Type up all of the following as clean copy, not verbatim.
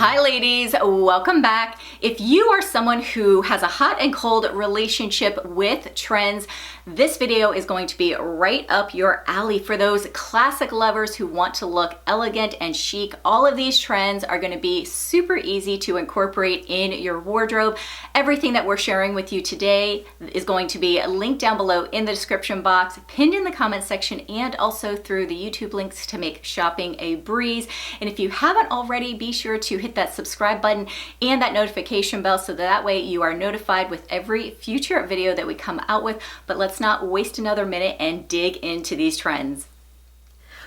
Hi ladies, welcome back. If you are someone who has a hot and cold relationship with trends, this video is going to be right up your alley. For those classic lovers who want to look elegant and chic, all of these trends are going to be super easy to incorporate in your wardrobe. Everything that we're sharing with you today is going to be linked down below in the description box, pinned in the comment section, and also through the YouTube links to make shopping a breeze. And if you haven't already, be sure to hit that subscribe button and that notification bell so that way you are notified with every future video that we come out with. But let's not waste another minute and dig into these trends.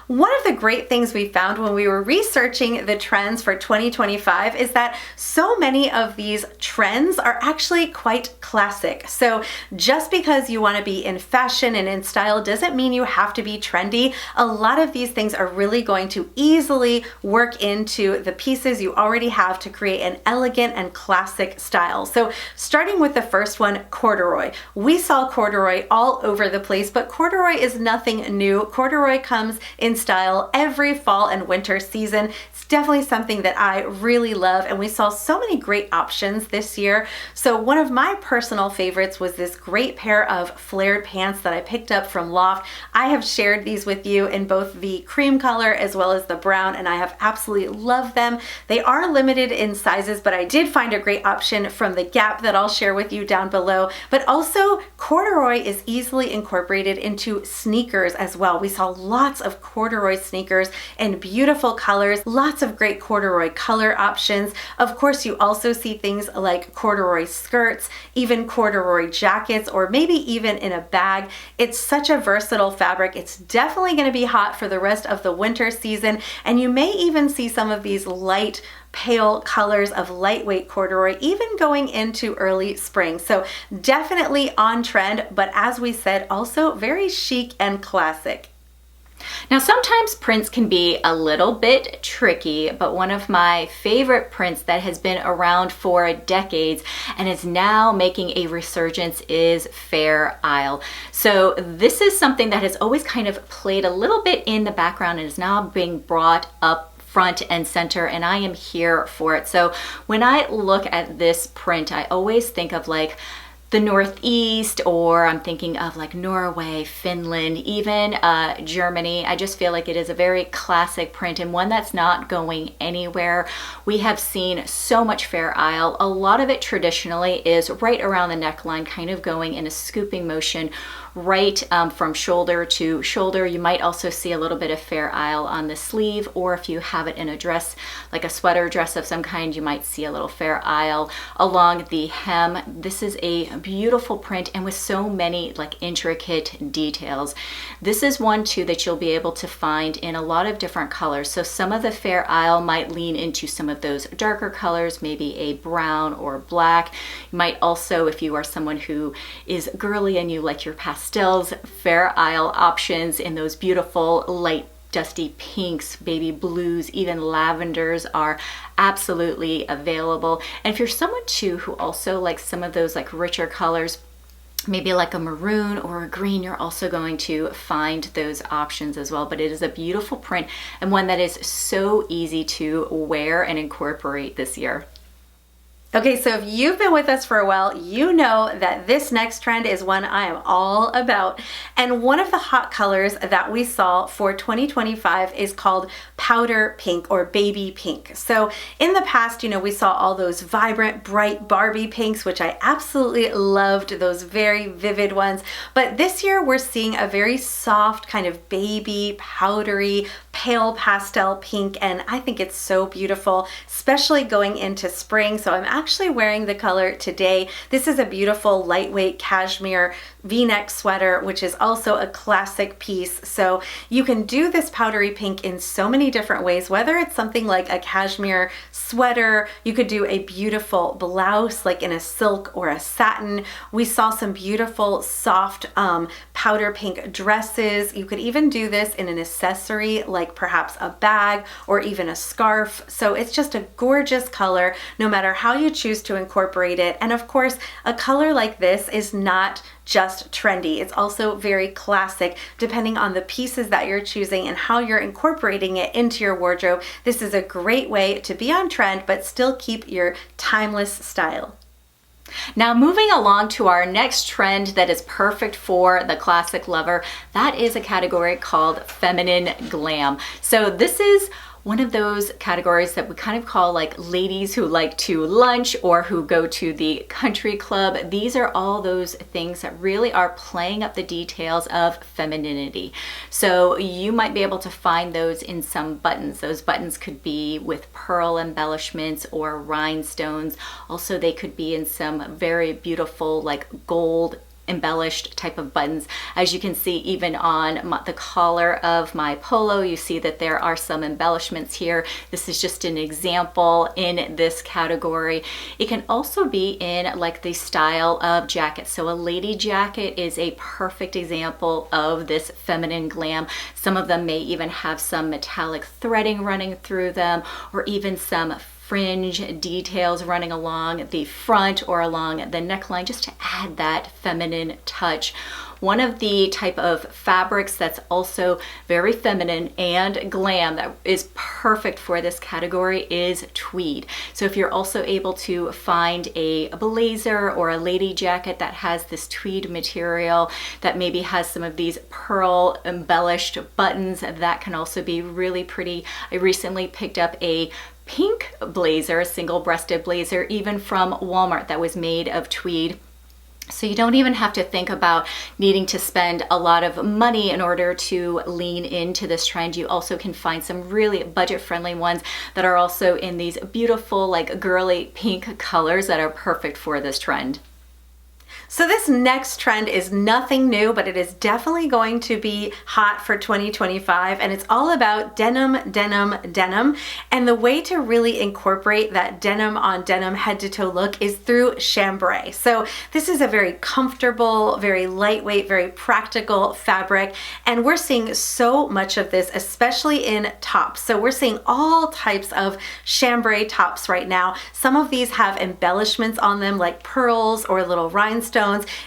One of the great things we found when we were researching the trends for 2025 is that so many of these trends are actually quite classic. So just because you want to be in fashion and in style doesn't mean you have to be trendy. A lot of these things are really going to easily work into the pieces you already have to create an elegant and classic style. So starting with the first one, corduroy. We saw corduroy all over the place, but corduroy is nothing new. Corduroy comes in style every fall and winter season. It's definitely something that I really love, and we saw so many great options this year. So one of my personal favorites was this great pair of flared pants that I picked up from Loft. I have shared these with you in both the cream color as well as the brown, and I have absolutely loved them. They are limited in sizes, but I did find a great option from the Gap that I'll share with you down below. But also corduroy is easily incorporated into sneakers as well. We saw lots of corduroy sneakers in beautiful colors, lots of great corduroy color options. Of course, you also see things like corduroy skirts, even corduroy jackets, or maybe even in a bag. It's such a versatile fabric. It's definitely going to be hot for the rest of the winter season, and you may even see some of these light pale colors of lightweight corduroy even going into early spring. So definitely on trend, but as we said, also very chic and classic. Now, sometimes prints can be a little bit tricky, but one of my favorite prints that has been around for decades and is now making a resurgence is Fair Isle. So this is something that has always kind of played a little bit in the background and is now being brought up front and center, and I am here for it. So when I look at this print, I always think of like the Northeast, or I'm thinking of like Norway, Finland, even Germany. I just feel like it is a very classic print and one that's not going anywhere. We have seen so much Fair Isle. A lot of it traditionally is right around the neckline, kind of going in a scooping motion right from shoulder to shoulder. You might also see a little bit of Fair Isle on the sleeve, or if you have it in a dress, like a sweater dress of some kind, you might see a little Fair Isle along the hem. This is a beautiful print and with so many like intricate details. This is one too that you'll be able to find in a lot of different colors. So some of the Fair Isle might lean into some of those darker colors, maybe a brown or black. You might also, if you are someone who is girly and you like your pastels, Fair Isle options in those beautiful light dusty pinks, baby blues, even lavenders are absolutely available. And if you're someone too who also likes some of those like richer colors, maybe like a maroon or a green, you're also going to find those options as well. But it is a beautiful print and one that is so easy to wear and incorporate this year. Okay, so if you've been with us for a while, you know that this next trend is one I am all about. And one of the hot colors that we saw for 2025 is called powder pink or baby pink. So in the past, you know, we saw all those vibrant, bright Barbie pinks, which I absolutely loved, those very vivid ones. But this year we're seeing a very soft kind of baby, powdery, pale pastel pink, and I think it's so beautiful, especially going into spring. So I'm actually wearing the color today. This is a beautiful lightweight cashmere V-neck sweater, which is also a classic piece. So you can do this powdery pink in so many different ways, whether it's something like a cashmere sweater, you could do a beautiful blouse like in a silk or a satin. We saw some beautiful soft powder pink dresses. You could even do this in an accessory like like perhaps a bag or even a scarf. So it's just a gorgeous color, no matter how you choose to incorporate it. And of course, a color like this is not just trendy. It's also very classic, depending on the pieces that you're choosing and how you're incorporating it into your wardrobe. This is a great way to be on trend, but still keep your timeless style. Now moving along to our next trend that is perfect for the classic lover, that is a category called feminine glam. So this is one of those categories that we kind of call like ladies who like to lunch or who go to the country club. These are all those things that really are playing up the details of femininity. So you might be able to find those in some buttons. Those buttons could be with pearl embellishments or rhinestones. Also, they could be in some very beautiful like gold embellished type of buttons. As you can see, even on the collar of my polo, you see that there are some embellishments here. This is just an example in this category. It can also be in like the style of jacket. So a lady jacket is a perfect example of this feminine glam. Some of them may even have some metallic threading running through them, or even some fringe details running along the front or along the neckline, just to add that feminine touch. One of the type of fabrics that's also very feminine and glam that is perfect for this category is tweed. So if you're also able to find a blazer or a lady jacket that has this tweed material that maybe has some of these pearl embellished buttons, that can also be really pretty. I recently picked up a pink blazer, a single-breasted blazer, even from Walmart, that was made of tweed. So you don't even have to think about needing to spend a lot of money in order to lean into this trend. You also can find some really budget-friendly ones that are also in these beautiful, like girly pink colors that are perfect for this trend. So this next trend is nothing new, but it is definitely going to be hot for 2025, and it's all about denim, denim, denim. And the way to really incorporate that denim on denim head to toe look is through chambray. So this is a very comfortable, very lightweight, very practical fabric, and we're seeing so much of this, especially in tops. So we're seeing all types of chambray tops right now. Some of these have embellishments on them like pearls or little rhinestones.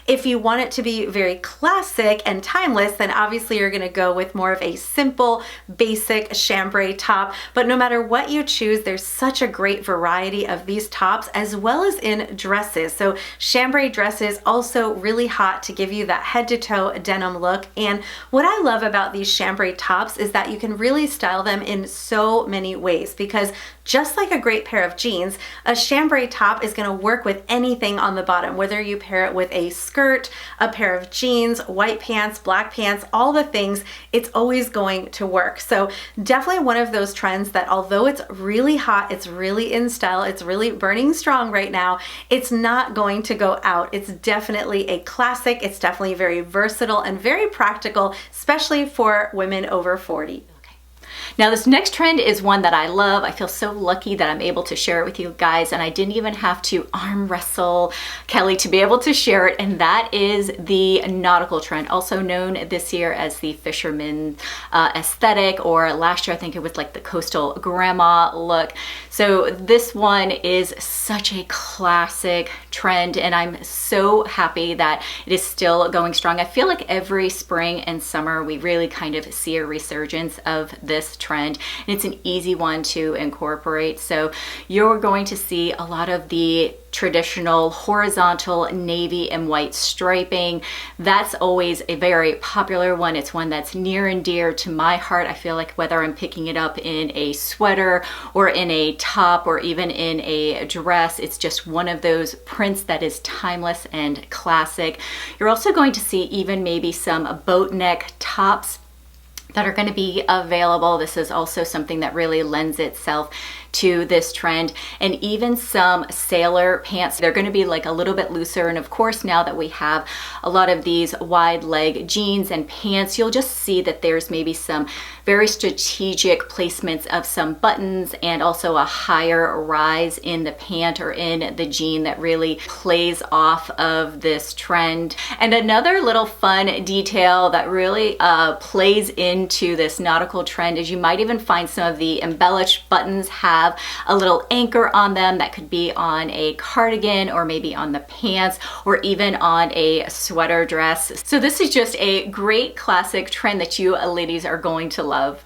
If you want it to be very classic and timeless, then obviously you're going to go with more of a simple, basic chambray top. But no matter what you choose, there's such a great variety of these tops, as well as in dresses. So chambray dresses also really hot to give you that head to toe denim look. And what I love about these chambray tops is that you can really style them in so many ways, because just like a great pair of jeans, a chambray top is going to work with anything on the bottom, whether you pair it with a skirt, a pair of jeans, white pants, black pants, all the things, it's always going to work. So definitely one of those trends that, although it's really hot, it's really in style, it's really burning strong right now, it's not going to go out. It's definitely a classic. It's definitely very versatile and very practical, especially for women over 40. Now this next trend is one that I love. I feel so lucky that I'm able to share it with you guys, and I didn't even have to arm wrestle Kelly to be able to share it, and that is the nautical trend, also known this year as the fisherman aesthetic, or last year I think it was like the coastal grandma look. So this one is such a classic trend, and I'm so happy that it is still going strong. I feel like every spring and summer we really kind of see a resurgence of this trend, and it's an easy one to incorporate. So you're going to see a lot of the traditional horizontal navy and white striping. That's always a very popular one. It's one that's near and dear to my heart. I feel like whether I'm picking it up in a sweater or in a top or even in a dress, it's just one of those prints that is timeless and classic. You're also going to see even maybe some boat neck tops that are going to be available. This is also something that really lends itself to this trend, and even some sailor pants. They're going to be like a little bit looser, and of course now that we have a lot of these wide leg jeans and pants, you'll just see that there's maybe some very strategic placements of some buttons and also a higher rise in the pant or in the jean that really plays off of this trend. And another little fun detail that really plays into this nautical trend is you might even find some of the embellished buttons have a little anchor on them that could be on a cardigan or maybe on the pants or even on a sweater dress. So this is just a great classic trend that you ladies are going to love.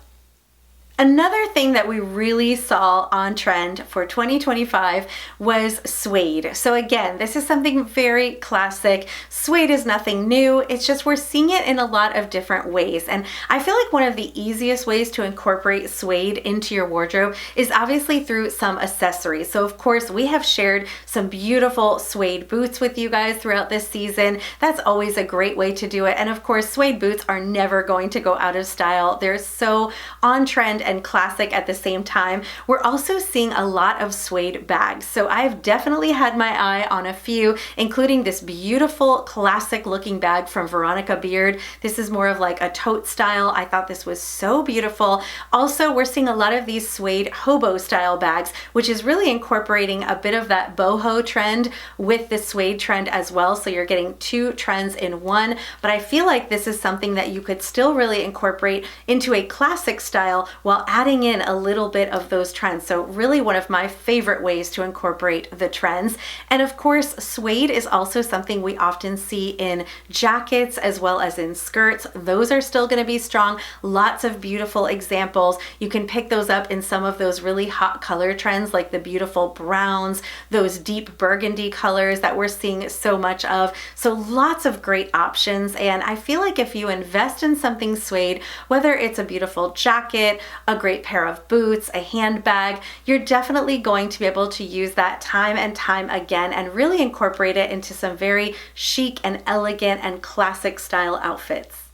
Another thing that we really saw on trend for 2025 was suede. So again, this is something very classic. Suede is nothing new. It's just we're seeing it in a lot of different ways. And I feel like one of the easiest ways to incorporate suede into your wardrobe is obviously through some accessories. So of course, we have shared some beautiful suede boots with you guys throughout this season. That's always a great way to do it. And of course, suede boots are never going to go out of style. They're so on trend and classic at the same time. We're also seeing a lot of suede bags. So I've definitely had my eye on a few, including this beautiful classic looking bag from Veronica Beard. This is more of like a tote style. I thought this was so beautiful. Also, we're seeing a lot of these suede hobo style bags, which is really incorporating a bit of that boho trend with the suede trend as well. So you're getting two trends in one, but I feel like this is something that you could still really incorporate into a classic style while adding in a little bit of those trends. So really one of my favorite ways to incorporate the trends. And of course, suede is also something we often see in jackets as well as in skirts. Those are still going to be strong. Lots of beautiful examples. You can pick those up in some of those really hot color trends like the beautiful browns, those deep burgundy colors that we're seeing so much of. So lots of great options. And I feel like if you invest in something suede, whether it's a beautiful jacket, a great pair of boots, a handbag, you're definitely going to be able to use that time and time again and really incorporate it into some very chic and elegant and classic style outfits.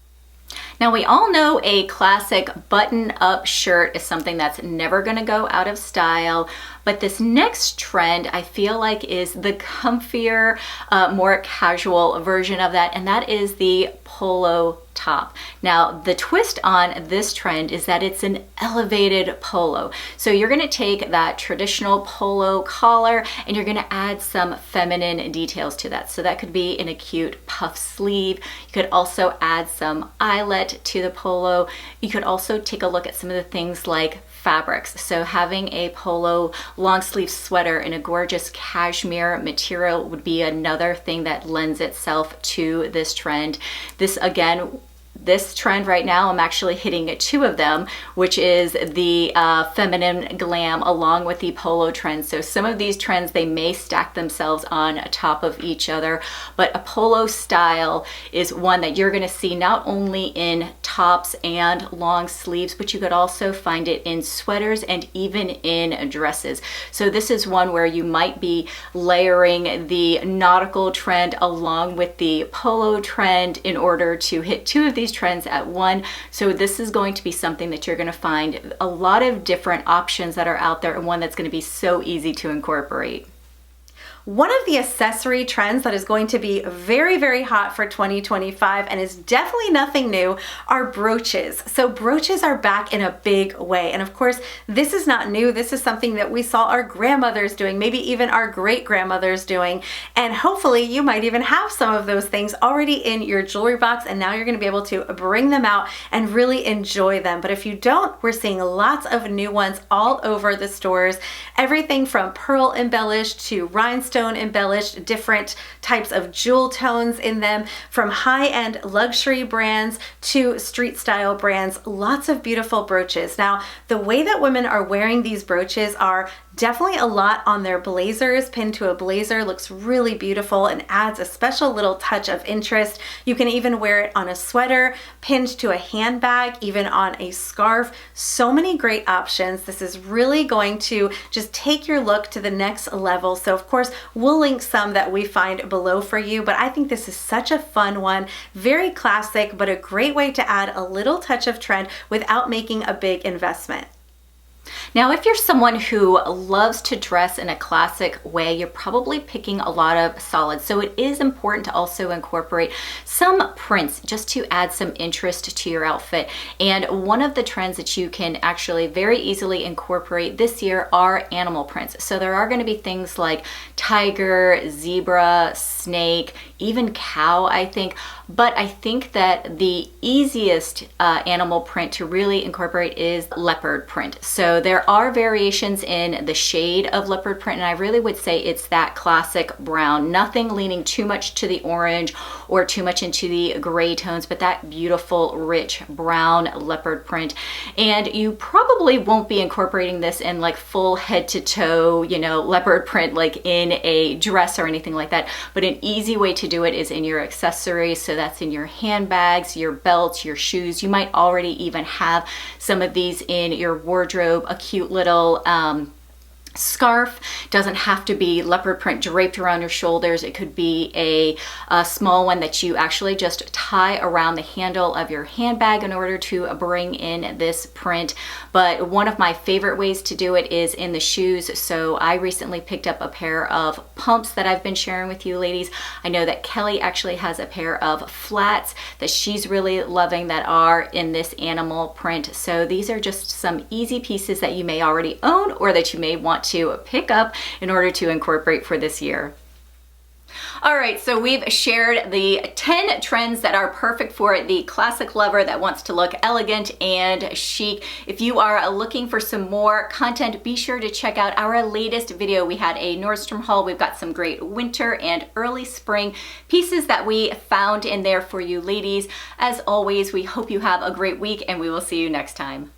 Now we all know a classic button-up shirt is something that's never going to go out of style, but this next trend I feel like is the comfier, more casual version of that, and that is the polo top. Now the twist on this trend is that it's an elevated polo. So you're going to take that traditional polo collar and you're going to add some feminine details to that. So that could be in a cute puff sleeve. You could also add some eyelet to the polo. You could also take a look at some of the things like fabrics. So having a polo long sleeve sweater in a gorgeous cashmere material would be another thing that lends itself to this trend. This trend right now, I'm actually hitting two of them, which is the feminine glam along with the polo trend. So some of these trends, they may stack themselves on top of each other, but a polo style is one that you're gonna see not only in tops and long sleeves, but you could also find it in sweaters and even in dresses. So this is one where you might be layering the nautical trend along with the polo trend in order to hit two of these trends at one. So this is going to be something that you're going to find a lot of different options that are out there, and one that's going to be so easy to incorporate. One of the accessory trends that is going to be very, very hot for 2025 and is definitely nothing new are brooches. So brooches are back in a big way. And of course, this is not new. This is something that we saw our grandmothers doing, maybe even our great grandmothers doing. And hopefully you might even have some of those things already in your jewelry box, and now you're going to be able to bring them out and really enjoy them. But if you don't, we're seeing lots of new ones all over the stores. Everything from pearl embellished to rhinestone embellished, different types of jewel tones in them, from high-end luxury brands to street style brands. Lots of beautiful brooches. Now, the way that women are wearing these brooches are definitely a lot on their blazers. Pinned to a blazer looks really beautiful and adds a special little touch of interest. You can even wear it on a sweater, pinned to a handbag, even on a scarf. So many great options. This is really going to just take your look to the next level. So of course, we'll link some that we find below for you, but I think this is such a fun one, very classic, but a great way to add a little touch of trend without making a big investment. Now, if you're someone who loves to dress in a classic way, you're probably picking a lot of solids. So it is important to also incorporate some prints just to add some interest to your outfit. And one of the trends that you can actually very easily incorporate this year are animal prints. So there are going to be things like tiger, zebra, snake, even cow, I think. But I think that the easiest animal print to really incorporate is leopard print. So there are variations in the shade of leopard print, and I really would say it's that classic brown, nothing leaning too much to the orange or too much into the gray tones, but that beautiful, rich brown leopard print. And you probably won't be incorporating this in like full head to toe, you know, leopard print like in a dress or anything like that. But an easy way to do it is in your accessories. So that's in your handbags, your belts, your shoes. You might already even have some of these in your wardrobe, a cute little scarf. Doesn't have to be leopard print draped around your shoulders. It could be a small one that you actually just tie around the handle of your handbag in order to bring in this print. But one of my favorite ways to do it is in the shoes. So I recently picked up a pair of pumps that I've been sharing with you ladies. I know that Kelli actually has a pair of flats that she's really loving that are in this animal print. So these are just some easy pieces that you may already own or that you may want to pick up in order to incorporate for this year. All right, so we've shared the 10 trends that are perfect for the classic lover that wants to look elegant and chic. If you are looking for some more content, be sure to check out our latest video. We had a Nordstrom haul. We've got some great winter and early spring pieces that we found in there for you ladies. As always, we hope you have a great week and we will see you next time.